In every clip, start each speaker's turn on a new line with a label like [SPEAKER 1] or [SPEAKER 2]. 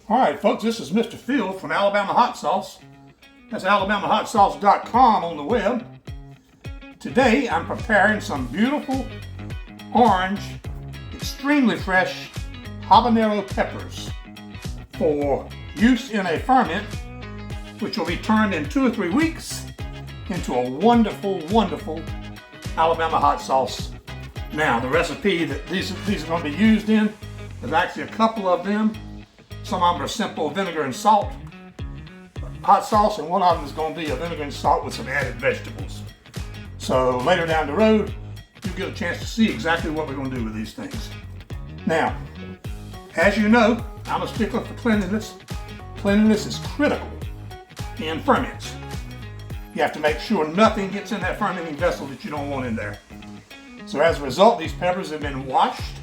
[SPEAKER 1] Alright folks, this is Mr. Phil from Alabama Hot Sauce. That's alabamahotsauce.com on the web. Today I'm preparing some beautiful orange, extremely fresh habanero peppers for use in a ferment which will be turned in 2 or 3 weeks into a wonderful, wonderful Alabama hot sauce. Now the recipe that these are going to be used in, there's actually a couple of them. Some of them are simple vinegar and salt hot sauce, and one of them is going to be a vinegar and salt with some added vegetables. So later down the road, you'll get a chance to see exactly what we're going to do with these things. Now, as you know, I'm a stickler for cleanliness. Cleanliness is critical in ferments. You have to make sure nothing gets in that fermenting vessel that you don't want in there. So as a result, these peppers have been washed.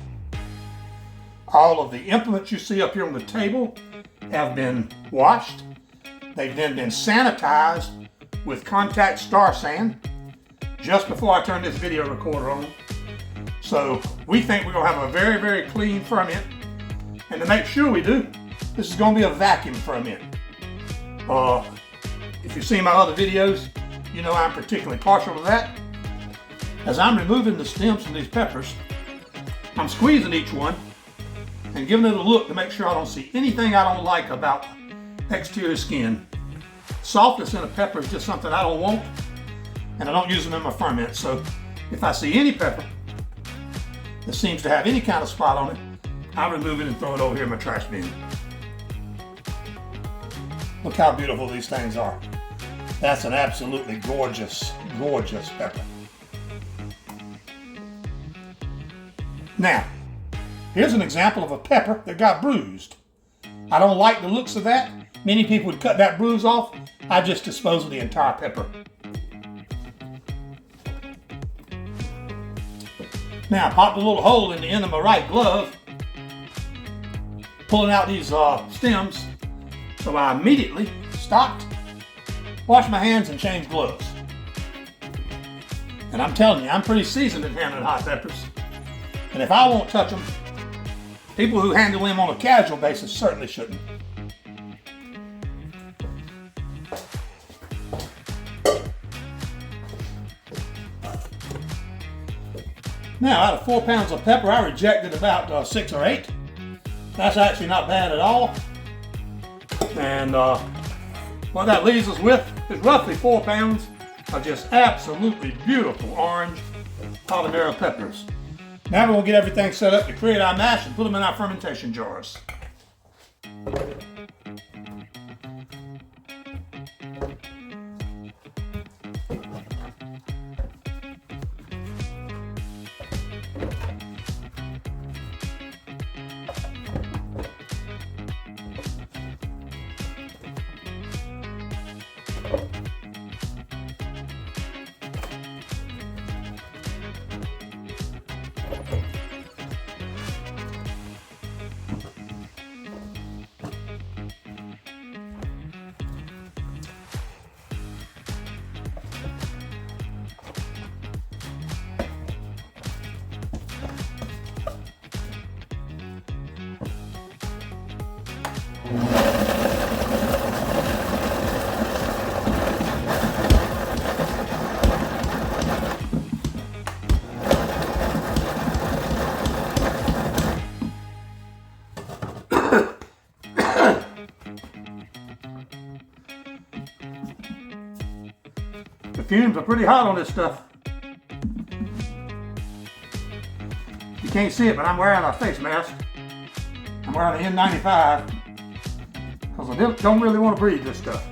[SPEAKER 1] All of the implements you see up here on the table have been washed. They've then been sanitized with contact star sand just before I turn this video recorder on. So we think we're going to have a very, very clean ferment. And to make sure we do, this is going to be a vacuum ferment. If you've seen my other videos, you know I'm particularly partial to that. As I'm removing the stems from these peppers, I'm squeezing each one and giving it a look to make sure I don't see anything I don't like about exterior skin. Softness in a pepper is just something I don't want, and I don't use them in my ferment. So if I see any pepper that seems to have any kind of spot on it, I remove it and throw it over here in my trash bin. Look how beautiful these things are. That's an absolutely gorgeous, gorgeous pepper. Now, here's an example of a pepper that got bruised. I don't like the looks of that. Many people would cut that bruise off. I just dispose of the entire pepper. Now, I popped a little hole in the end of my right glove, pulling out these stems. So I immediately stopped, washed my hands, and changed gloves. And I'm telling you, I'm pretty seasoned at handling hot peppers. And if I won't touch them, people who handle them on a casual basis certainly shouldn't. Now, out of 4 pounds of pepper, I rejected about 6 or 8. That's actually not bad at all. And what that leaves us with is roughly 4 pounds of just absolutely beautiful orange habanero peppers. Now we're going to get everything set up to create our mash and put them in our fermentation jars. The fumes are pretty hot on this stuff. You can't see it, but I'm wearing a face mask. I'm wearing an N95 because I don't really want to breathe this stuff.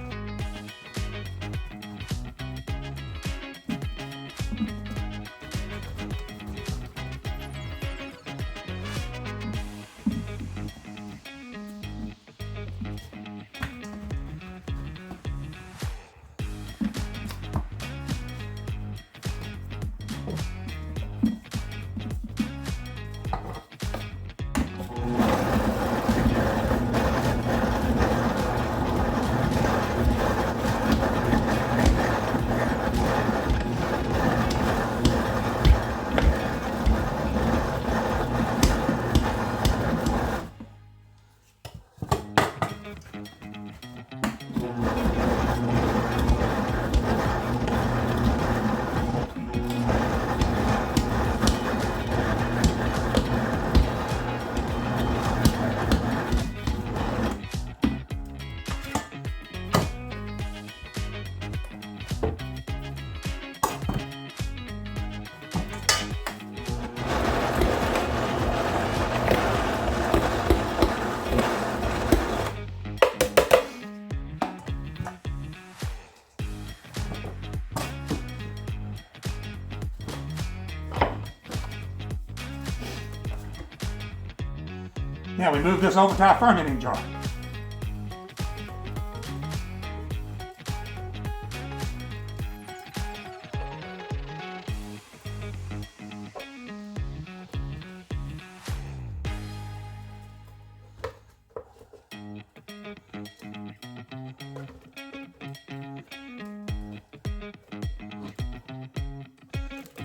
[SPEAKER 1] this over to our fermenting jar.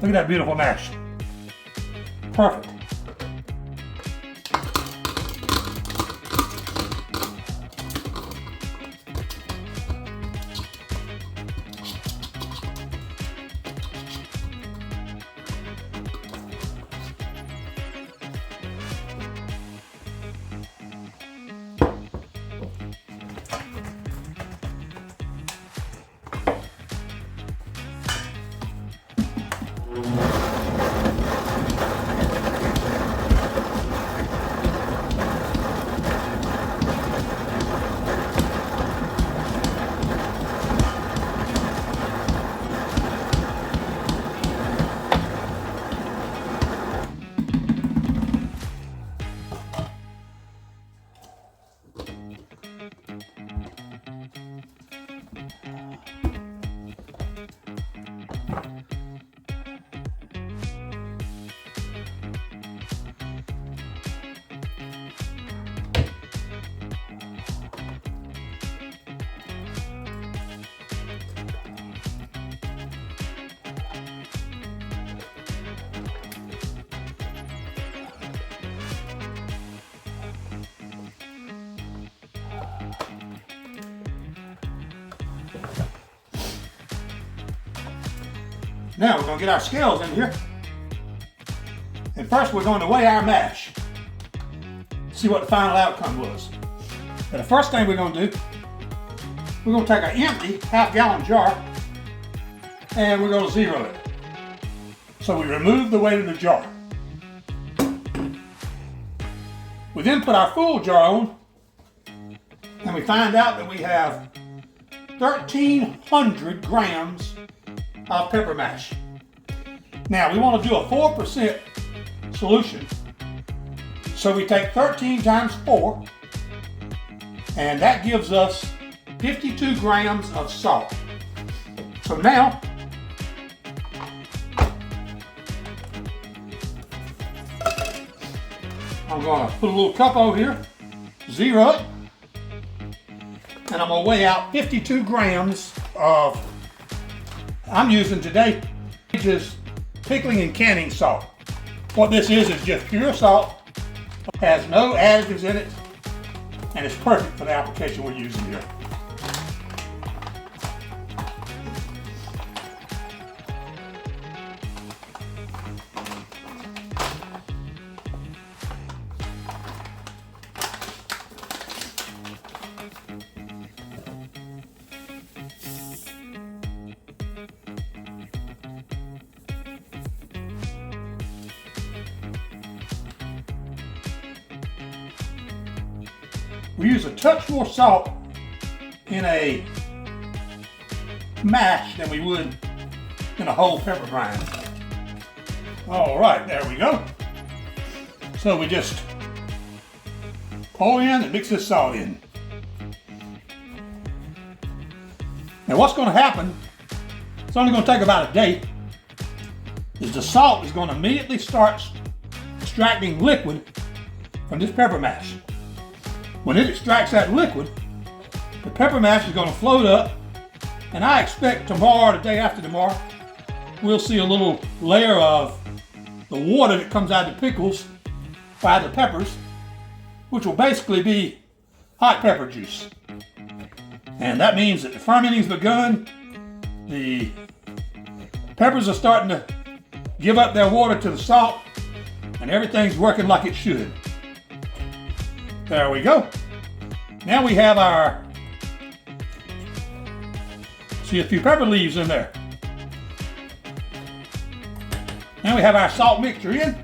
[SPEAKER 1] Look at that beautiful mash. Perfect. Now we're going to get our scales in here. And first we're going to weigh our mash. See what the final outcome was. And the first thing we're going to do, we're going to take an empty half-gallon jar and we're going to zero it. So we remove the weight of the jar. We then put our full jar on and we find out that we have 1,300 grams of pepper mash. Now we want to do a 4% solution. So we take 13 times 4 and that gives us 52 grams of salt. So now I'm going to put a little cup over here, zero it, and I'm going to weigh out 52 grams of, I'm using today just pickling and canning salt. What this is just pure salt, has no additives in it, and it's perfect for the application we're using here. We use a touch more salt in a mash than we would in a whole pepper grind. All right, there we go. So we just pour in and mix this salt in. Now what's going to happen, it's only going to take about a day, is the salt is going to immediately start extracting liquid from this pepper mash. When it extracts that liquid, the pepper mash is going to float up, and I expect tomorrow or the day after tomorrow, we'll see a little layer of the water that comes out of the pickles by the peppers, which will basically be hot pepper juice. And that means that the fermenting's begun, the peppers are starting to give up their water to the salt, and everything's working like it should. There we go. Now we have our, see a few pepper leaves in there. Now we have our salt mixture in.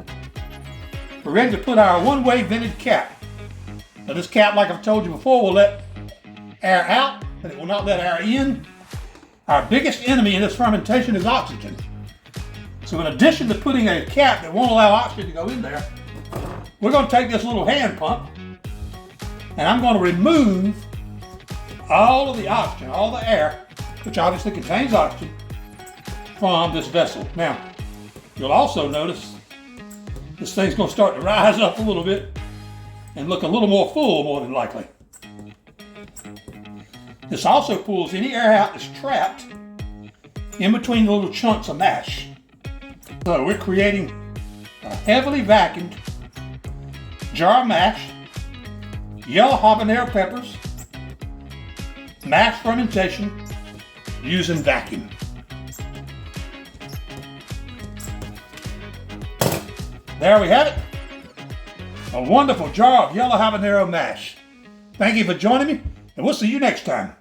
[SPEAKER 1] We're ready to put our one-way vented cap. Now this cap, like I've told you before, will let air out, but it will not let air in. Our biggest enemy in this fermentation is oxygen. So in addition to putting a cap that won't allow oxygen to go in there, we're going to take this little hand pump And I'm going to remove all of the oxygen, all the air, which obviously contains oxygen, from this vessel. Now, you'll also notice this thing's going to start to rise up a little bit and look a little more full, more than likely. This also pulls any air out that's trapped in between the little chunks of mash. So we're creating a heavily vacuumed jar of mash, yellow habanero peppers, mash fermentation using vacuum. There we have it. A wonderful jar of yellow habanero mash. Thank you for joining me, and we'll see you next time.